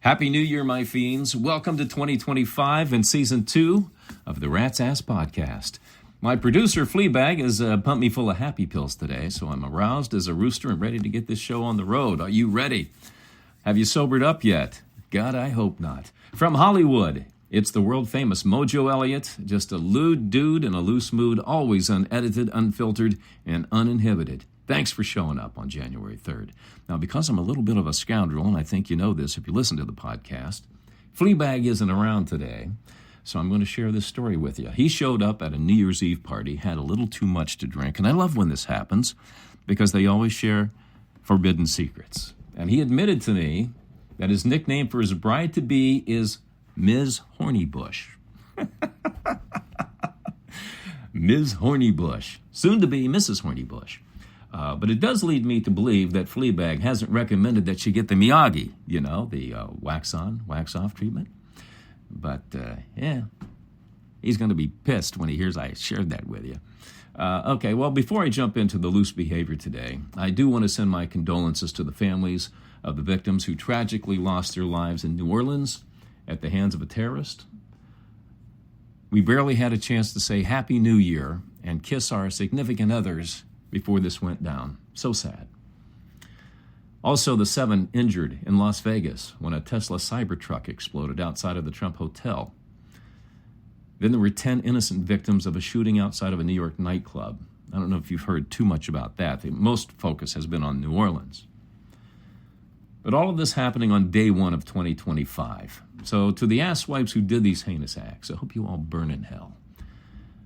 Happy New Year, my fiends. Welcome to 2025 and Season 2 of the Rat's Ass Podcast. My producer, Fleabag, has pumped me full of happy pills today, so I'm aroused as a rooster and ready to get this show on the road. Are you ready? Have you sobered up yet? God, I hope not. From Hollywood, it's the world-famous Mojo Elliott, just a lewd dude in a loose mood, always unedited, unfiltered, and uninhibited. Thanks for showing up on January 3rd. Now, because I'm a little bit of a scoundrel, and I think you know this if you listen to the podcast, Fleabag isn't around today, so I'm going to share this story with you. He showed up at a New Year's Eve party, had a little too much to drink, and I love when this happens because they always share forbidden secrets. And he admitted to me that his nickname for his bride-to-be is Ms. Hornybush. Ms. Hornybush, soon to be Mrs. Hornybush. But it does lead me to believe that Fleabag hasn't recommended that she get the Miyagi, the wax-on, wax-off treatment. But, he's going to be pissed when he hears I shared that with you. Okay, well, before I jump into the loose behavior today, I do want to send my condolences to the families of the victims who tragically lost their lives in New Orleans at the hands of a terrorist. We barely had a chance to say Happy New Year and kiss our significant others before this went down. So sad. Also, the 7 injured in Las Vegas when a Tesla Cybertruck exploded outside of the Trump Hotel. Then there were 10 innocent victims of a shooting outside of a New York nightclub. I don't know if you've heard too much about that. The most focus has been on New Orleans. But all of this happening on day 1 of 2025. So to the asswipes who did these heinous acts, I hope you all burn in hell.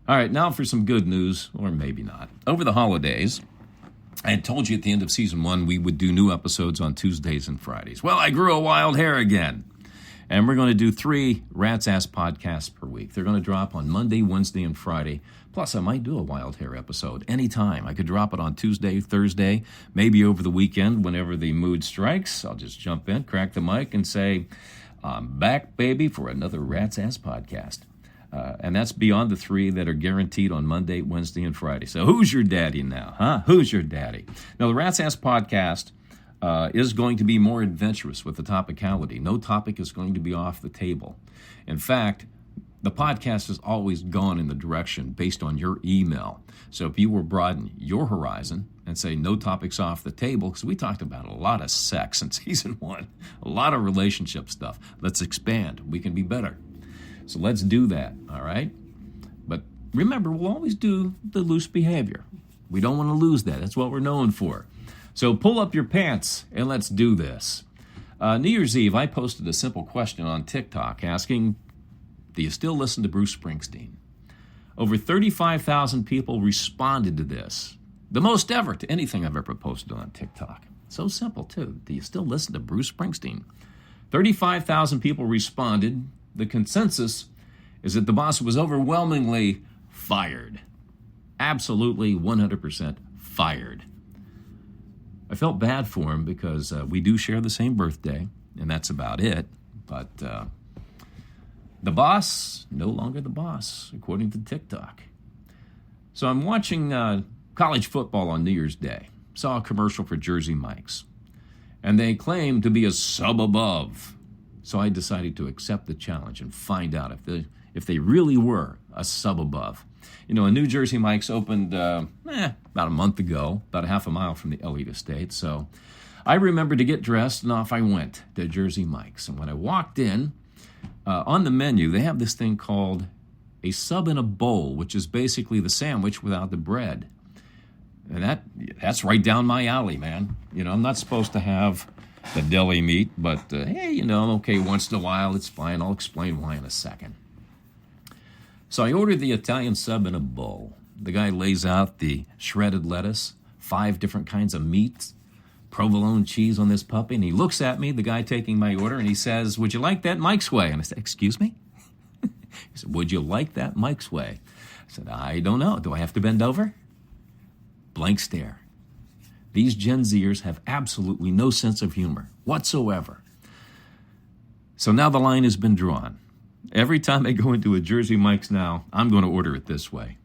All right, now for some good news, or maybe not. Over the holidays, I had told you at the end of Season 1 we would do new episodes on Tuesdays and Fridays. Well, I grew a wild hair again. And we're going to do 3 Rat's Ass podcasts per week. They're going to drop on Monday, Wednesday, and Friday. Plus, I might do a wild hair episode anytime. I could drop it on Tuesday, Thursday, maybe over the weekend whenever the mood strikes. I'll just jump in, crack the mic, and say, I'm back, baby, for another Rat's Ass podcast. And that's beyond the 3 that are guaranteed on Monday, Wednesday, and Friday. So who's your daddy now, huh? Who's your daddy? Now, the Rat's Ass podcast is going to be more adventurous with the topicality. No topic is going to be off the table. In fact, the podcast has always gone in the direction based on your email. So if you will broaden your horizon and say no topics off the table, because we talked about a lot of sex in Season 1, a lot of relationship stuff. Let's expand. We can be better. So let's do that, all right? But remember, we'll always do the loose behavior. We don't want to lose that. That's what we're known for. So pull up your pants and let's do this. New Year's Eve, I posted a simple question on TikTok asking, do you still listen to Bruce Springsteen? Over 35,000 people responded to this. The most ever to anything I've ever posted on TikTok. So simple, too. Do you still listen to Bruce Springsteen? 35,000 people responded. The consensus is that the boss was overwhelmingly fired. Absolutely 100% fired. I felt bad for him because we do share the same birthday, and that's about it. But the boss, no longer the boss, according to TikTok. So I'm watching college football on New Year's Day. Saw a commercial for Jersey Mike's. And they claim to be a sub above. So I decided to accept the challenge and find out if they really were a sub above. A New Jersey Mike's opened about a month ago, about a half a mile from the Elliott Estate. So I remembered to get dressed, and off I went to Jersey Mike's. And when I walked in, on the menu, they have this thing called a sub in a bowl, which is basically the sandwich without the bread. And that's right down my alley, man. I'm not supposed to have the deli meat, but hey, I'm okay once in a while. It's fine. I'll explain why in a second. So I ordered the Italian sub in a bowl. The guy lays out the shredded lettuce, 5 different kinds of meats, provolone cheese on this puppy, and he looks at me, the guy taking my order, and he says, would you like that Mike's way? And I said, excuse me? He said, would you like that Mike's way? I said, I don't know. Do I have to bend over? Blank stare. These Gen Zers have absolutely no sense of humor whatsoever. So now the line has been drawn. Every time I go into a Jersey Mike's now, I'm going to order it this way.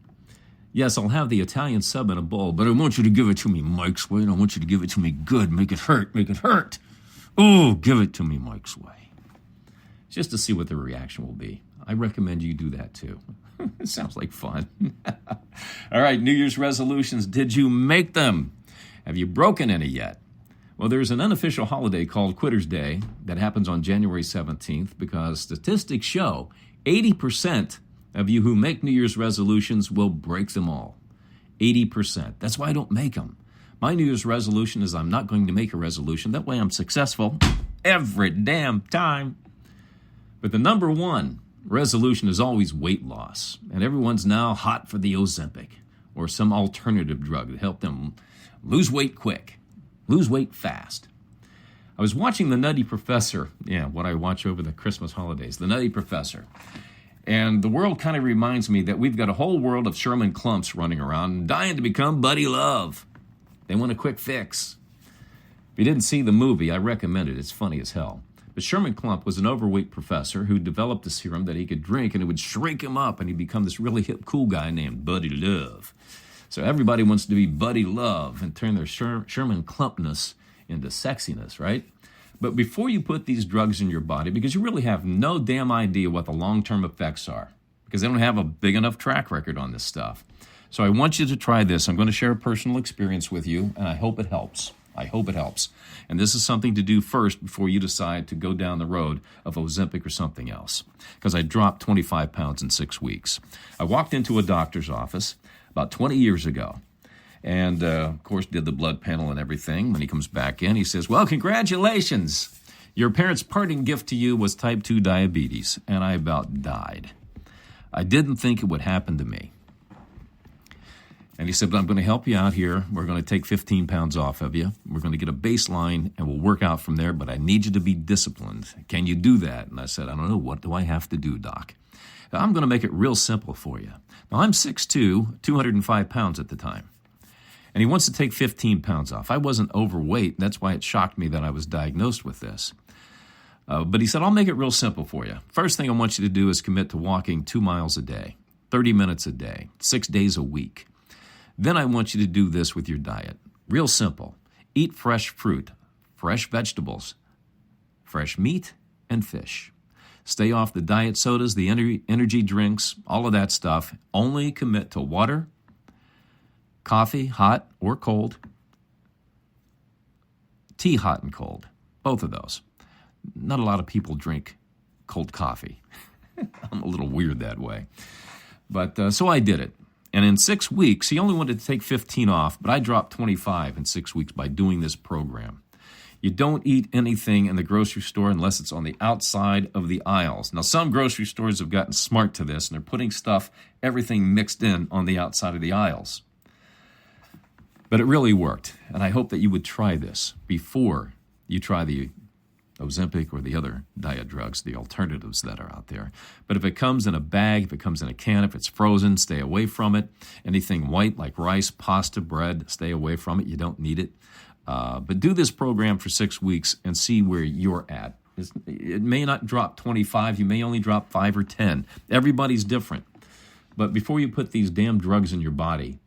Yes, I'll have the Italian sub in a bowl, but I want you to give it to me Mike's way, and I want you to give it to me good. Make it hurt. Make it hurt. Oh, give it to me Mike's way. just to see what the reaction will be. I recommend you do that too. It sounds like fun. All right, New Year's resolutions. Did you make them? Have you broken any yet? Well, there's an unofficial holiday called Quitter's Day that happens on January 17th because statistics show 80% of you who make New Year's resolutions will break them all. 80%. That's why I don't make them. My New Year's resolution is I'm not going to make a resolution. That way I'm successful every damn time. But the number one resolution is always weight loss. And everyone's now hot for the Ozempic or some alternative drug to help them lose weight quick, lose weight fast. I was watching The Nutty Professor, what I watch over the Christmas holidays, The Nutty Professor. And the world kind of reminds me that we've got a whole world of Sherman Clumps running around dying to become Buddy Love. They want a quick fix. If you didn't see the movie, I recommend it. It's funny as hell. But Sherman Clump was an overweight professor who developed a serum that he could drink and it would shrink him up and he'd become this really hip, cool guy named Buddy Love. So everybody wants to be Buddy Love and turn their Sherman Clumpness into sexiness, right? But before you put these drugs in your body, because you really have no damn idea what the long-term effects are, because they don't have a big enough track record on this stuff. So I want you to try this. I'm going to share a personal experience with you, and I hope it helps. I hope it helps. And this is something to do first before you decide to go down the road of Ozempic or something else, because I dropped 25 pounds in 6 weeks. I walked into a doctor's office about 20 years ago. And, of course, did the blood panel and everything. When he comes back in, he says, well, congratulations. Your parents' parting gift to you was type 2 diabetes. And I about died. I didn't think it would happen to me. And he said, but I'm going to help you out here. We're going to take 15 pounds off of you. We're going to get a baseline, and we'll work out from there. But I need you to be disciplined. Can you do that? And I said, I don't know. What do I have to do, Doc? I'm going to make it real simple for you. Now, I'm 6'2", 205 pounds at the time. And he wants to take 15 pounds off. I wasn't overweight. That's why it shocked me that I was diagnosed with this. But he said, I'll make it real simple for you. First thing I want you to do is commit to walking 2 miles a day, 30 minutes a day, 6 days a week. Then I want you to do this with your diet. Real simple. Eat fresh fruit, fresh vegetables, fresh meat, and fish. Stay off the diet sodas, the energy drinks, all of that stuff. Only commit to water, coffee, hot or cold, tea, hot and cold, both of those. Not a lot of people drink cold coffee. I'm a little weird that way. But so I did it. And in 6 weeks, he only wanted to take 15 off, but I dropped 25 in 6 weeks by doing this program. You don't eat anything in the grocery store unless it's on the outside of the aisles. Now, some grocery stores have gotten smart to this, and they're putting everything mixed in on the outside of the aisles. But it really worked, and I hope that you would try this before you try the Ozempic or the other diet drugs, the alternatives that are out there. But if it comes in a bag, if it comes in a can, if it's frozen, stay away from it. Anything white like rice, pasta, bread, stay away from it. You don't need it. But do this program for 6 weeks and see where you're at. It may not drop 25. You may only drop 5 or 10. Everybody's different. But before you put these damn drugs in your body,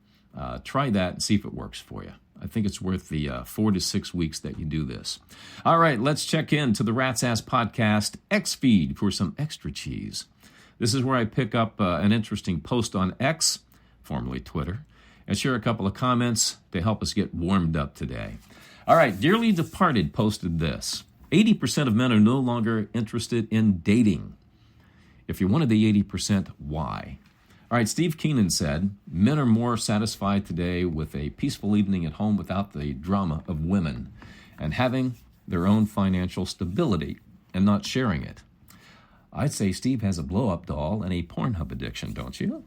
try that and see if it works for you. I think it's worth the 4 to 6 weeks that you do this. All right, let's check in to the Rat's Ass Podcast X feed for some extra cheese. This is where I pick up an interesting post on X, formerly Twitter, and share a couple of comments to help us get warmed up today. All right, Dearly Departed posted this. 80% of men are no longer interested in dating. If you're one of the 80%, why? All right, Steve Keenan said, men are more satisfied today with a peaceful evening at home without the drama of women and having their own financial stability and not sharing it. I'd say Steve has a blow-up doll and a Pornhub addiction, don't you?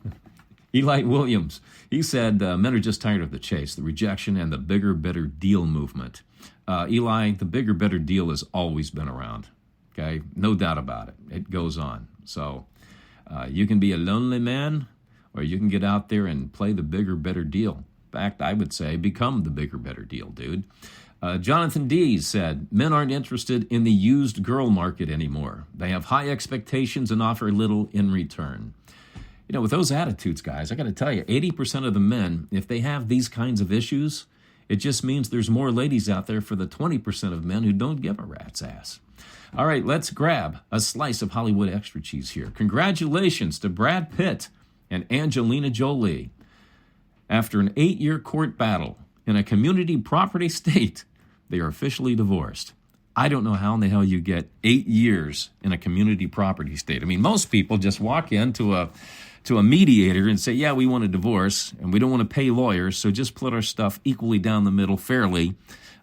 Eli Williams, he said, men are just tired of the chase, the rejection, and the bigger, better deal movement. Eli, the bigger, better deal has always been around, okay? No doubt about it. It goes on. So you can be a lonely man, or you can get out there and play the bigger, better deal. In fact, I would say become the bigger, better deal, dude. Jonathan Dees said, men aren't interested in the used girl market anymore. They have high expectations and offer little in return. You know, with those attitudes, guys, I got to tell you, 80% of the men, if they have these kinds of issues, it just means there's more ladies out there for the 20% of men who don't give a rat's ass. All right, let's grab a slice of Hollywood extra cheese here. Congratulations to Brad Pitt and Angelina Jolie. After an 8-year court battle in a community property state, they are officially divorced. I don't know how in the hell you get 8 years in a community property state. I mean, most people just walk into a mediator and say, yeah, we want a divorce, and we don't want to pay lawyers, so just split our stuff equally down the middle fairly.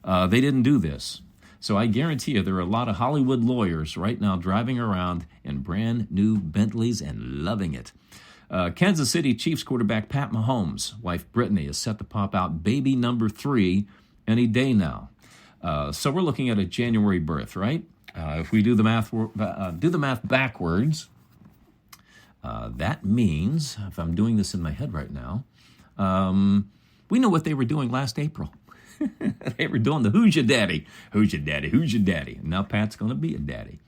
They didn't do this. So I guarantee you there are a lot of Hollywood lawyers right now driving around in brand new Bentleys and loving it. Kansas City Chiefs quarterback Pat Mahomes' wife Brittany is set to pop out baby number 3 any day now. So we're looking at a January birth, right? If we do the math backwards, that means, if I'm doing this in my head right now, we know what they were doing last April. They were doing the who's your daddy, who's your daddy, who's your daddy. And now Pat's going to be a daddy.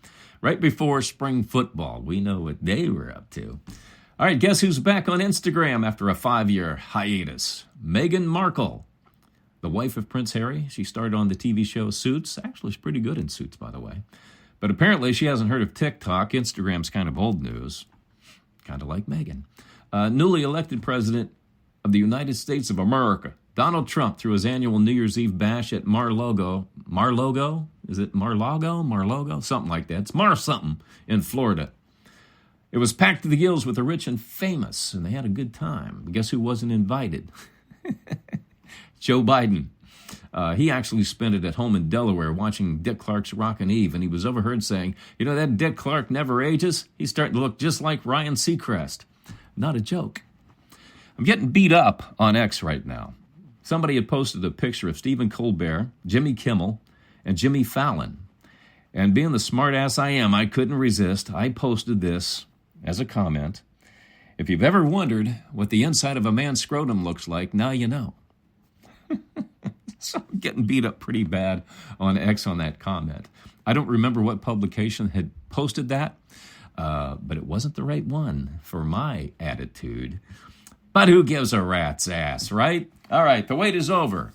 Right before spring football, we know what they were up to. All right, guess who's back on Instagram after a 5-year hiatus? Meghan Markle, the wife of Prince Harry. She started on the TV show Suits. Actually, she's pretty good in Suits, by the way. But apparently she hasn't heard of TikTok. Instagram's kind of old news. Kind of like Meghan. Newly elected president of the United States of America, Donald Trump, threw his annual New Year's Eve bash at Mar-a-Lago. Mar-a-Lago? Is it Mar-a-Lago? Mar-a-Lago? Something like that. It's Mar-something in Florida. It was packed to the gills with the rich and famous, and they had a good time. Guess who wasn't invited? Joe Biden. He actually spent it at home in Delaware watching Dick Clark's Rockin' Eve, and he was overheard saying, you know, that Dick Clark never ages? He's starting to look just like Ryan Seacrest. Not a joke. I'm getting beat up on X right now. Somebody had posted a picture of Stephen Colbert, Jimmy Kimmel, and Jimmy Fallon. And being the smart ass I am, I couldn't resist. I posted this as a comment. If you've ever wondered what the inside of a man's scrotum looks like, now you know. So I'm getting beat up pretty bad on X on that comment. I don't remember what publication had posted that, but it wasn't the right one for my attitude. But who gives a rat's ass, right? All right, the wait is over.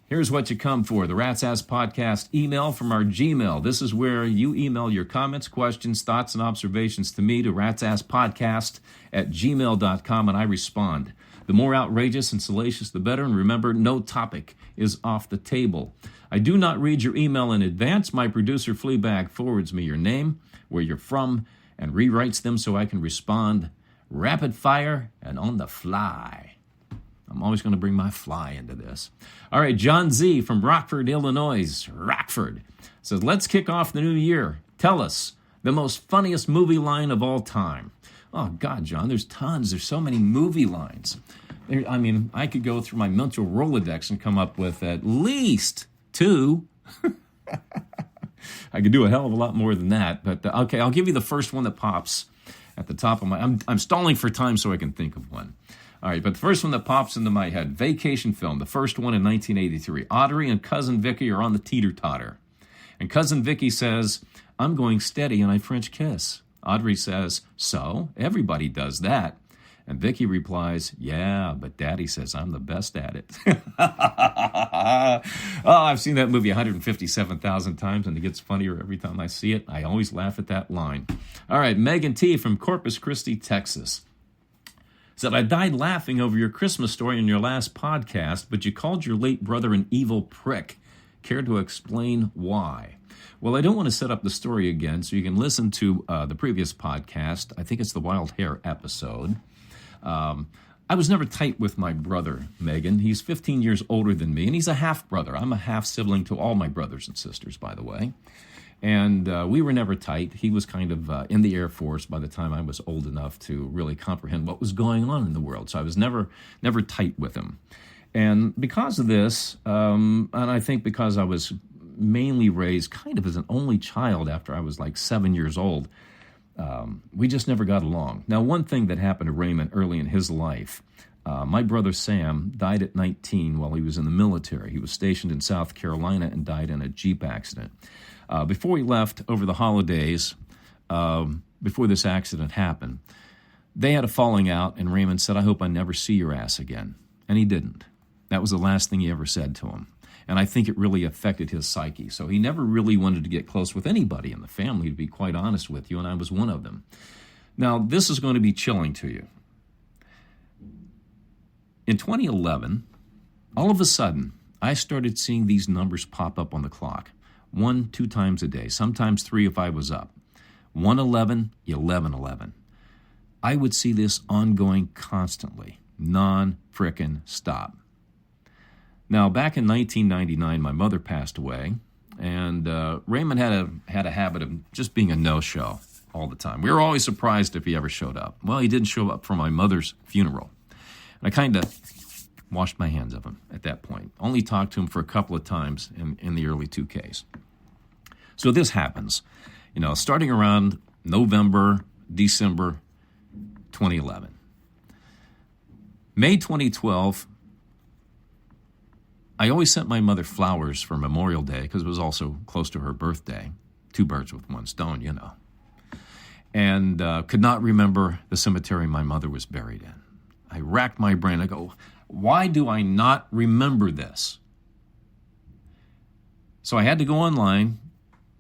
Here's what you come for. The Rat's Ass Podcast email from our Gmail. This is where you email your comments, questions, thoughts, and observations to me, to ratsasspodcast@gmail.com, and I respond. The more outrageous and salacious, the better. And remember, no topic is off the table. I do not read your email in advance. My producer, Fleabag, forwards me your name, where you're from, and rewrites them so I can respond rapid fire and on the fly. I'm always going to bring my fly into this. All right, John Z. from Rockford, Illinois. Rockford says, let's kick off the new year. Tell us the most funniest movie line of all time. Oh, God, John, there's tons. There's so many movie lines. I mean, I could go through my mental Rolodex and come up with at least 2. I could do a hell of a lot more than that. But, okay, I'll give you the first one that pops at the top of my... I'm stalling for time so I can think of one. All right, but the first one that pops into my head, vacation film, the first one in 1983. Audrey and Cousin Vicky are on the teeter-totter. And Cousin Vicky says, I'm going steady and I French kiss. Audrey says, so? Everybody does that. And Vicky replies, yeah, but Daddy says I'm the best at it. Oh, I've seen that movie 157,000 times, and it gets funnier every time I see it. I always laugh at that line. All right, Megan T. from Corpus Christi, Texas. Said, I died laughing over your Christmas story in your last podcast, but you called your late brother an evil prick. Care to explain why? Well, I don't want to set up the story again, so you can listen to the previous podcast. I think it's the Wild Hair episode. I was never tight with my brother, Megan. He's 15 years older than me, and he's a half-brother. I'm a half-sibling to all my brothers and sisters, by the way. And we were never tight. He was kind of in the Air Force by the time I was old enough to really comprehend what was going on in the world. So I was never tight with him. And because of this, and I think because I was mainly raised kind of as an only child after I was like 7 years old, we just never got along. Now, one thing that happened to Raymond early in his life, my brother Sam died at 19 while he was in the military. He was stationed in South Carolina and died in a Jeep accident. Before he left over the holidays, before this accident happened, they had a falling out, and Raymond said, I hope I never see your ass again. And he didn't. That was the last thing he ever said to him. And I think it really affected his psyche. So he never really wanted to get close with anybody in the family, to be quite honest with you, and I was one of them. Now, this is going to be chilling to you. In 2011, all of a sudden, I started seeing these numbers pop up on the clock. 1, 2 times a day, sometimes 3 if I was up. 111, 1111. I would see this ongoing constantly, non-frickin' stop. Now, back in 1999, my mother passed away, and Raymond had a habit of just being a no-show all the time. We were always surprised if he ever showed up. Well, he didn't show up for my mother's funeral. And I kind of washed my hands of him at that point. Only talked to him for a couple of times in the early 2Ks. So this happens, starting around November, December 2011. May 2012, I always sent my mother flowers for Memorial Day because it was also close to her birthday. 2 birds with 1 stone, And could not remember the cemetery my mother was buried in. I racked my brain. I go, why do I not remember this? So I had to go online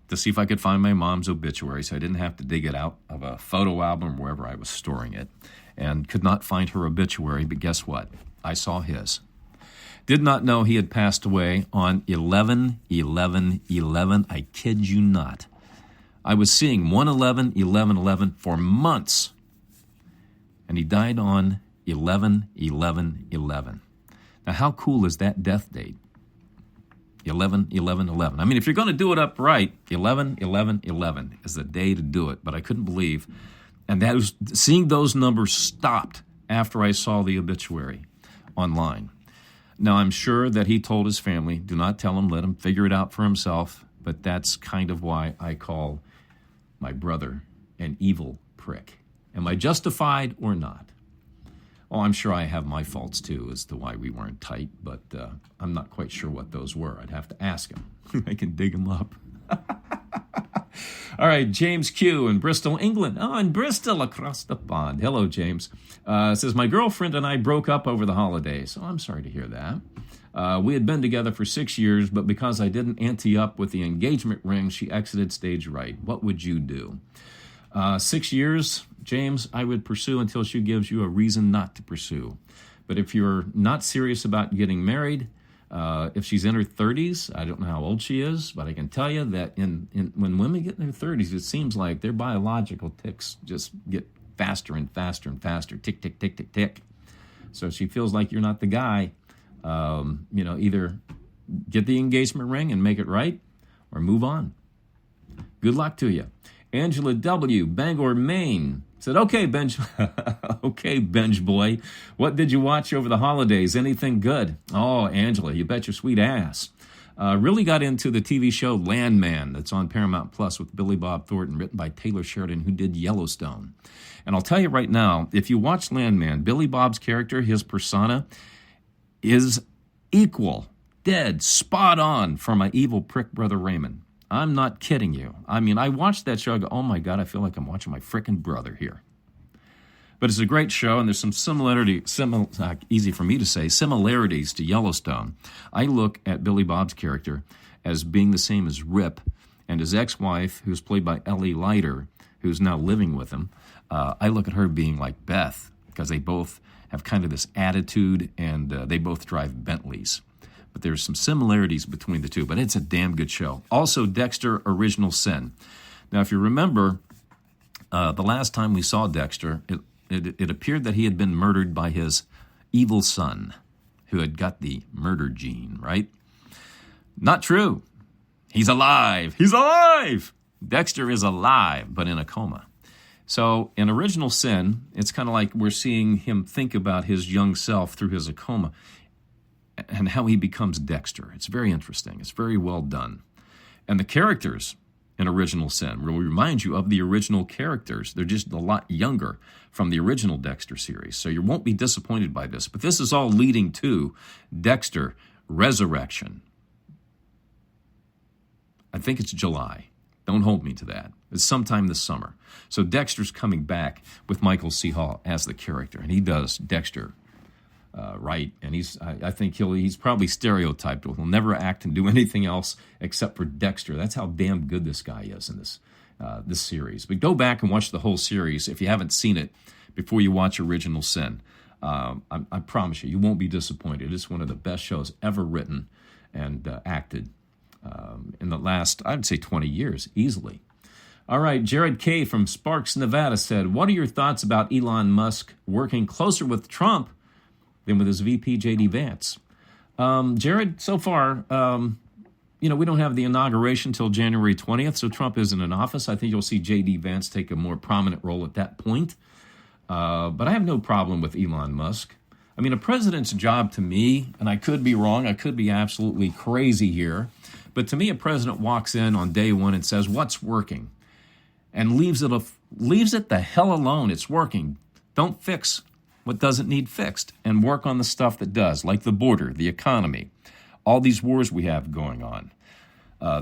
to see if I could find my mom's obituary, so I didn't have to dig it out of a photo album wherever I was storing it, and could not find her obituary, but guess what? I saw his. Did not know he had passed away on 11/11/11. I kid you not. I was seeing 1/11/11/11 for months, and he died on 11/11/11. Now, how cool is that death date? 11/11/11. I mean, if you're going to do it upright, 11/11/11 is the day to do it. But I couldn't believe, and that was seeing those numbers stopped after I saw the obituary online. Now, I'm sure that he told his family, do not tell him, let him figure it out for himself. But that's kind of why I call my brother an evil prick. Am I justified or not? Oh, I'm sure I have my faults, too, as to why we weren't tight, but I'm not quite sure what those were. I'd have to ask him. I can dig him up. All right, James Q. in Bristol, England. Oh, in Bristol, across the pond. Hello, James. Says, my girlfriend and I broke up over the holidays. Oh, I'm sorry to hear that. We had been together for 6 years, but because I didn't ante up with the engagement ring, she exited stage right. What would you do? 6 years, James, I would pursue until she gives you a reason not to pursue. But if you're not serious about getting married, if she's in her 30s, I don't know how old she is, but I can tell you that when women get in their 30s, it seems like their biological ticks just get faster and faster and faster. Tick, tick, tick, tick, tick. So she feels like you're not the guy. Either get the engagement ring and make it right or move on. Good luck to you. Angela W., Bangor, Maine, said, okay, Benj boy, what did you watch over the holidays? Anything good? Oh, Angela, you bet your sweet ass. Really got into the TV show Landman that's on Paramount Plus with Billy Bob Thornton, written by Taylor Sheridan, who did Yellowstone. And I'll tell you right now, if you watch Landman, Billy Bob's character, his persona, is equal, dead, spot on for my evil prick brother Raymond. I'm not kidding you. I mean, I watched that show, I go, oh my God, I feel like I'm watching my frickin' brother here. But it's a great show, and there's some easy for me to say, similarities to Yellowstone. I look at Billy Bob's character as being the same as Rip, and his ex-wife, who's played by Ellie Leiter, who's now living with him, I look at her being like Beth, because they both have kind of this attitude, and they both drive Bentleys. But there's some similarities between the two, but it's a damn good show. Also, Dexter, Original Sin. Now, if you remember, the last time we saw Dexter, it appeared that he had been murdered by his evil son, who had got the murder gene, right? Not true. He's alive. He's alive! Dexter is alive, but in a coma. So in Original Sin, it's kind of like we're seeing him think about his young self through his coma and how he becomes Dexter. It's very interesting. It's very well done. And the characters in Original Sin will remind you of the original characters. They're just a lot younger from the original Dexter series. So you won't be disappointed by this. But this is all leading to Dexter Resurrection. I think it's July. Don't hold me to that. It's sometime this summer. So Dexter's coming back with Michael C. Hall as the character, and he does Dexter right, and I think he's probably stereotyped. He'll never act and do anything else except for Dexter. That's how damn good this guy is in this series. But go back and watch the whole series if you haven't seen it before you watch Original Sin. I promise you won't be disappointed. It's one of the best shows ever written and acted in the last, I would say, 20 years, easily. All right, Jared K. from Sparks, Nevada said, what are your thoughts about Elon Musk working closer with Trump than with his VP, J.D. Vance? Jared, so far, we don't have the inauguration until January 20th, so Trump isn't in office. I think you'll see J.D. Vance take a more prominent role at that point. But I have no problem with Elon Musk. I mean, a president's job to me, and I could be wrong, I could be absolutely crazy here, but to me, a president walks in on day one and says, what's working? And leaves it the hell alone. It's working. Don't fix what doesn't need fixed and work on the stuff that does, like the border, the economy, all these wars we have going on,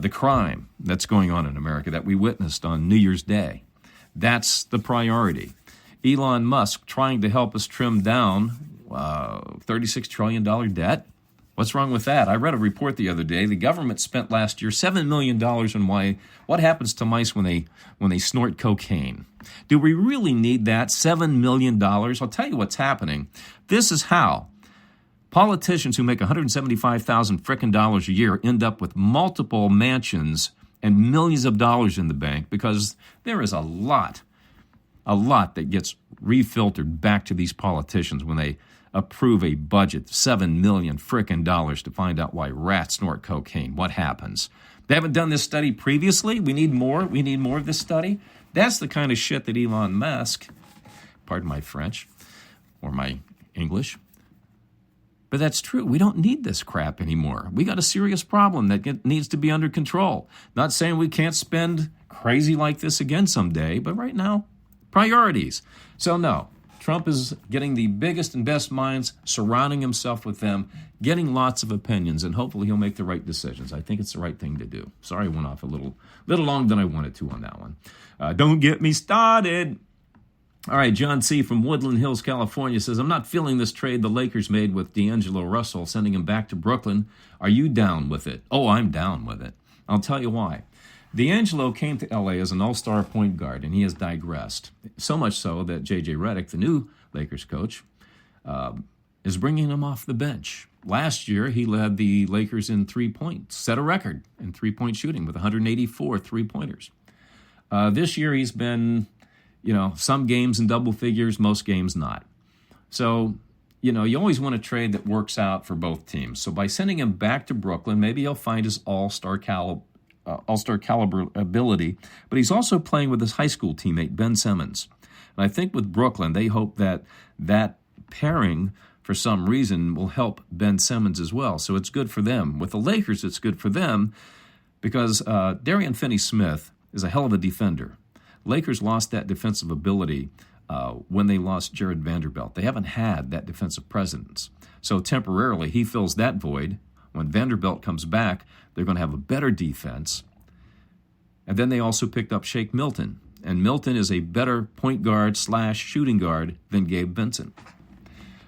the crime that's going on in America that we witnessed on New Year's Day. That's the priority. Elon Musk trying to help us trim down $36 trillion debt. What's wrong with that? I read a report the other day. The government spent last year $7 million on what happens to mice when they snort cocaine. Do we really need that? $7 million? I'll tell you what's happening. This is how politicians who make $175,000 frickin' dollars a year end up with multiple mansions and millions of dollars in the bank, because there is a lot that gets refiltered back to these politicians when they approve a budget, $7 million frickin' dollars to find out why rats snort cocaine. What happens? They haven't done this study previously. We need more. We need more of this study. That's the kind of shit that Elon Musk, pardon my French or my English, but that's true. We don't need this crap anymore. We got a serious problem that needs to be under control. Not saying we can't spend crazy like this again someday, but right now, priorities. So no, Trump is getting the biggest and best minds, surrounding himself with them, getting lots of opinions, and hopefully he'll make the right decisions. I think it's the right thing to do. Sorry I went off a little longer than I wanted to on that one. Don't get me started. All right, John C. from Woodland Hills, California says, I'm not feeling this trade the Lakers made with D'Angelo Russell, sending him back to Brooklyn. Are you down with it? Oh, I'm down with it. I'll tell you why. D'Angelo came to L.A. as an all-star point guard, and he has digressed. So much so that J.J. Redick, the new Lakers coach, is bringing him off the bench. Last year, he led the Lakers in 3 points, set a record in three-point shooting with 184 three-pointers. This year, he's been, some games in double figures, most games not. So, you always want a trade that works out for both teams. So by sending him back to Brooklyn, maybe he'll find his all-star caliber ability, but he's also playing with his high school teammate, Ben Simmons. And I think with Brooklyn, they hope that pairing, for some reason, will help Ben Simmons as well. So it's good for them. With the Lakers, it's good for them because Darian Finney-Smith is a hell of a defender. Lakers lost that defensive ability when they lost Jared Vanderbilt. They haven't had that defensive presence. So temporarily, he fills that void. When Vanderbilt comes back, they're going to have a better defense. And then they also picked up Shake Milton. And Milton is a better point guard / shooting guard than Gabe Vincent.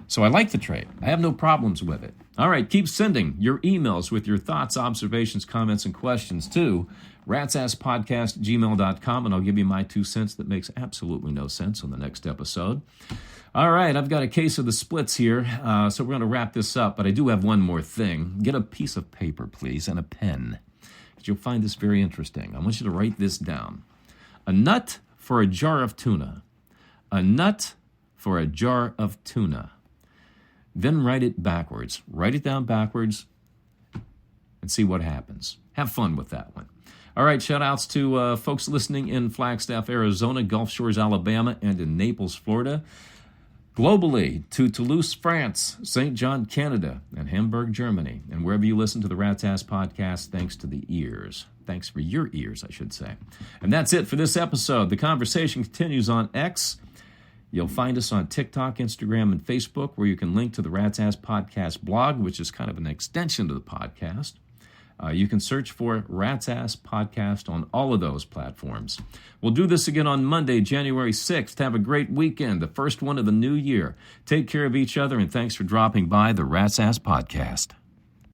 So I like the trade. I have no problems with it. All right, keep sending your emails with your thoughts, observations, comments, and questions to ratsasspodcast@gmail.com, and I'll give you my 2 cents that makes absolutely no sense on the next episode. All right, I've got a case of the splits here, so we're going to wrap this up, but I do have one more thing. Get a piece of paper, please, and a pen, because you'll find this very interesting. I want you to write this down. A nut for a jar of tuna. A nut for a jar of tuna. Then write it backwards. Write it down backwards and see what happens. Have fun with that one. All right, shout-outs to folks listening in Flagstaff, Arizona, Gulf Shores, Alabama, and in Naples, Florida. Globally, to Toulouse, France, St. John, Canada, and Hamburg, Germany. And wherever you listen to the Rat's Ass Podcast, thanks to the ears. Thanks for your ears, I should say. And that's it for this episode. The conversation continues on X. You'll find us on TikTok, Instagram, and Facebook, where you can link to the Rat's Ass Podcast blog, which is kind of an extension to the podcast. You can search for Rat's Ass Podcast on all of those platforms. We'll do this again on Monday, January 6th. Have a great weekend, the first one of the new year. Take care of each other, and thanks for dropping by the Rat's Ass Podcast.